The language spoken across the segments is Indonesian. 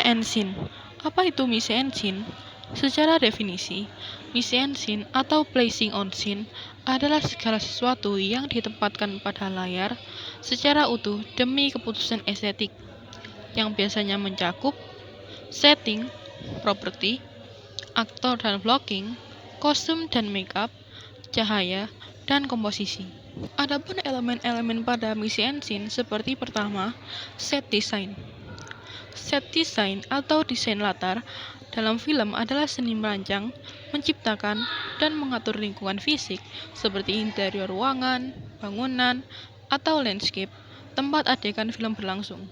and scene. Apa itu mise en scene? Secara definisi, mise en scene atau placing on scene adalah segala sesuatu yang ditempatkan pada layar secara utuh demi keputusan estetik, yang biasanya mencakup setting, properti, aktor dan blocking, kostum dan makeup, cahaya, dan komposisi. Adapun elemen-elemen pada mise en scene seperti pertama, set design. Set design atau desain latar dalam film adalah seni merancang, menciptakan, dan mengatur lingkungan fisik seperti interior ruangan, bangunan, atau landscape tempat adegan film berlangsung.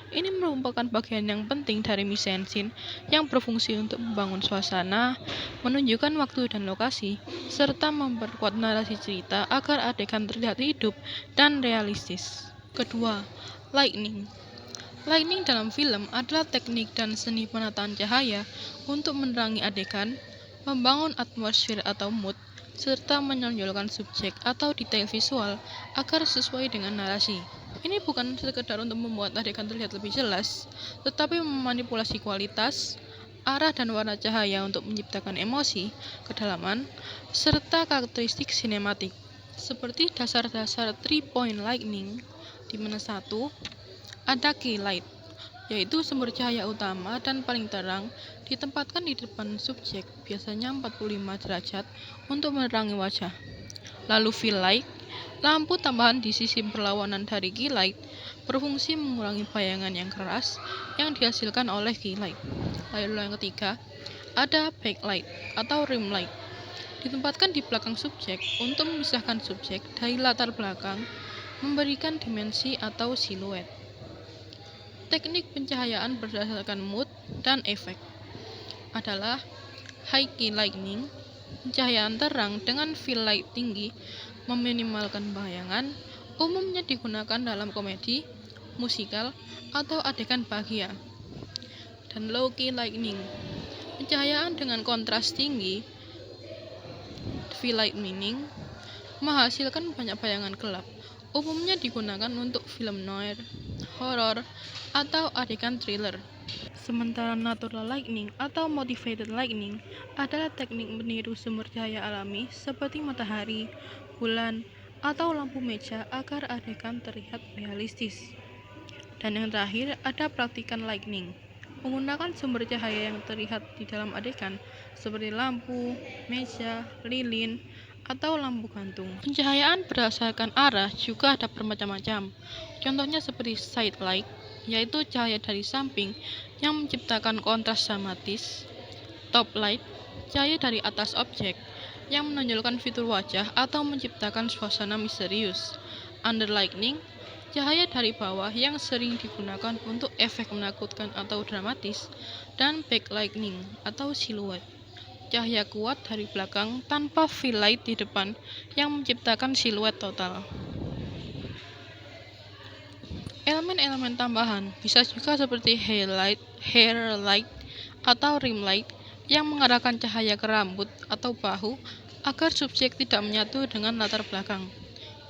Ini merupakan bagian yang penting dari mise en scene yang berfungsi untuk membangun suasana, menunjukkan waktu dan lokasi, serta memperkuat narasi cerita agar adegan terlihat hidup dan realistis. Kedua, lighting. Lighting dalam film adalah teknik dan seni penataan cahaya untuk menerangi adegan, membangun atmosfer atau mood, serta menonjolkan subjek atau detail visual agar sesuai dengan narasi. Ini bukan sekedar untuk membuat adegan terlihat lebih jelas, tetapi memanipulasi kualitas, arah dan warna cahaya untuk menciptakan emosi, kedalaman, serta karakteristik sinematik. Seperti dasar-dasar 3-point lighting, di mana satu, ada key light, yaitu sumber cahaya utama dan paling terang ditempatkan di depan subjek, biasanya 45 derajat untuk menerangi wajah. Lalu fill light, lampu tambahan di sisi berlawanan dari key light, berfungsi mengurangi bayangan yang keras yang dihasilkan oleh key light. Lalu yang ketiga, ada backlight atau rim light, ditempatkan di belakang subjek untuk memisahkan subjek dari latar belakang, memberikan dimensi atau siluet. Teknik pencahayaan berdasarkan mood dan efek adalah high key lighting, pencahayaan terang dengan fill light tinggi, meminimalkan bayangan, umumnya digunakan dalam komedi, musikal, atau adegan bahagia. Dan low key lighting, pencahayaan dengan kontras tinggi, fill lighting, menghasilkan banyak bayangan gelap, umumnya digunakan untuk film noir, horor, atau adegan thriller. Sementara natural lighting atau motivated lighting adalah teknik meniru sumber cahaya alami seperti matahari, bulan, atau lampu meja agar adegan terlihat realistis. Dan yang terakhir ada praktikan lighting, menggunakan sumber cahaya yang terlihat di dalam adegan seperti lampu, meja, lilin, atau lampu gantung. Pencahayaan berdasarkan arah juga ada bermacam-macam. Contohnya seperti side light, yaitu cahaya dari samping yang menciptakan kontras dramatis. Top light, cahaya dari atas objek yang menonjolkan fitur wajah atau menciptakan suasana misterius. Underlighting, cahaya dari bawah yang sering digunakan untuk efek menakutkan atau dramatis. Dan backlighting atau siluet, cahaya kuat dari belakang tanpa fill light di depan yang menciptakan siluet total. Elemen-elemen tambahan bisa juga seperti hair light atau rim light yang mengarahkan cahaya ke rambut atau bahu agar subjek tidak menyatu dengan latar belakang.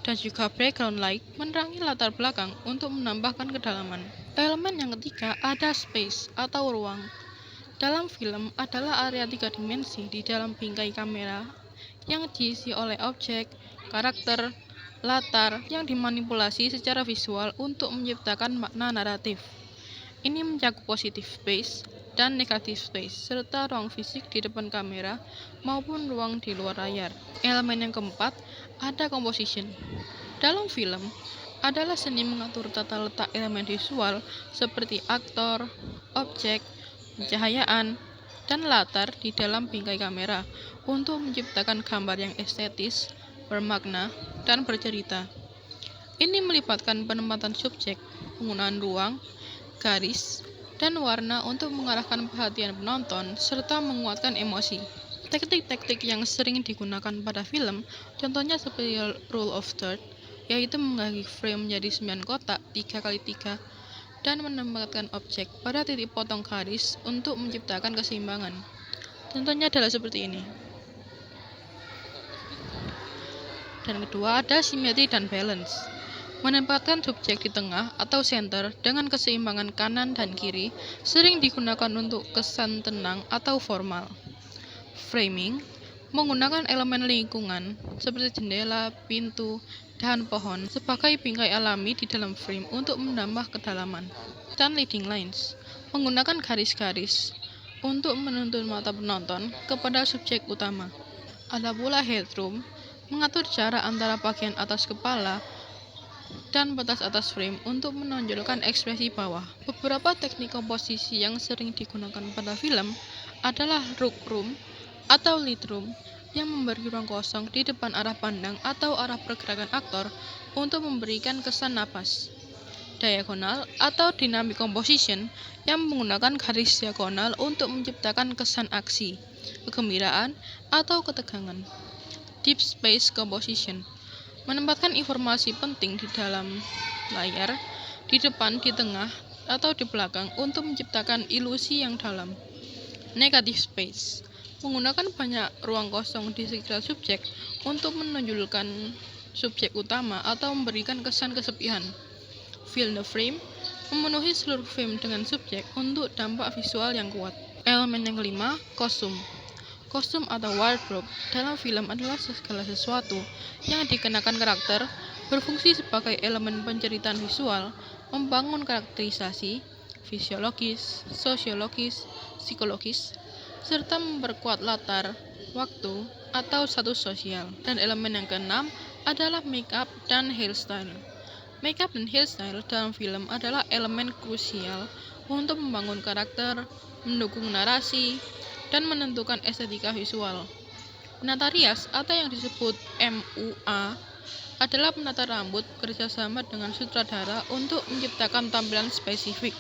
Dan juga background light menerangi latar belakang untuk menambahkan kedalaman. Elemen yang ketiga ada space atau ruang. Dalam film adalah area 3 dimensi di dalam bingkai kamera yang diisi oleh objek, karakter, latar yang dimanipulasi secara visual untuk menciptakan makna naratif. Ini mencakup positive space dan negative space, serta ruang fisik di depan kamera maupun ruang di luar layar. Elemen yang keempat ada composition. Dalam film adalah seni mengatur tata letak elemen visual seperti aktor, objek, pencahayaan, dan latar di dalam bingkai kamera untuk menciptakan gambar yang estetis, bermakna, dan bercerita. Ini melibatkan penempatan subjek, penggunaan ruang, garis, dan warna untuk mengarahkan perhatian penonton serta menguatkan emosi. Teknik-teknik yang sering digunakan pada film, contohnya seperti rule of third, yaitu membagi frame menjadi 9 kotak 3x3 dan menempatkan objek pada titik potong garis untuk menciptakan keseimbangan. Contohnya adalah seperti ini. Dan kedua ada simetri dan balance. Menempatkan subjek di tengah atau center dengan keseimbangan kanan dan kiri sering digunakan untuk kesan tenang atau formal. Framing menggunakan elemen lingkungan seperti jendela, pintu, dan pohon sebagai bingkai alami di dalam frame untuk menambah kedalaman. Dan leading lines menggunakan garis-garis untuk menuntun mata penonton kepada subjek utama. Ada pula headroom mengatur jarak antara bagian atas kepala dan batas atas frame untuk menonjolkan ekspresi bawah. Beberapa teknik komposisi yang sering digunakan pada film adalah rug room atau lead room yang memberi ruang kosong di depan arah pandang atau arah pergerakan aktor untuk memberikan kesan napas. Diagonal atau dynamic composition yang menggunakan garis diagonal untuk menciptakan kesan aksi, kegembiraan, atau ketegangan. Deep space composition menempatkan informasi penting di dalam layar, di depan, di tengah, atau di belakang untuk menciptakan ilusi yang dalam. Negative space menggunakan banyak ruang kosong di sekitar subjek untuk menonjolkan subjek utama atau memberikan kesan kesepian. Fill the frame memenuhi seluruh frame dengan subjek untuk dampak visual yang kuat. Elemen yang kelima, kostum. Kostum atau wardrobe dalam film adalah segala sesuatu yang dikenakan karakter, berfungsi sebagai elemen penceritaan visual, membangun karakterisasi, fisiologis, sosiologis, psikologis, serta memperkuat latar, waktu, atau status sosial. Dan elemen yang keenam adalah makeup dan hairstyle. Makeup dan hairstyle dalam film adalah elemen krusial untuk membangun karakter, mendukung narasi, dan menentukan estetika visual. Penata rias atau yang disebut MUA adalah penata rambut bekerjasama dengan sutradara untuk menciptakan tampilan spesifik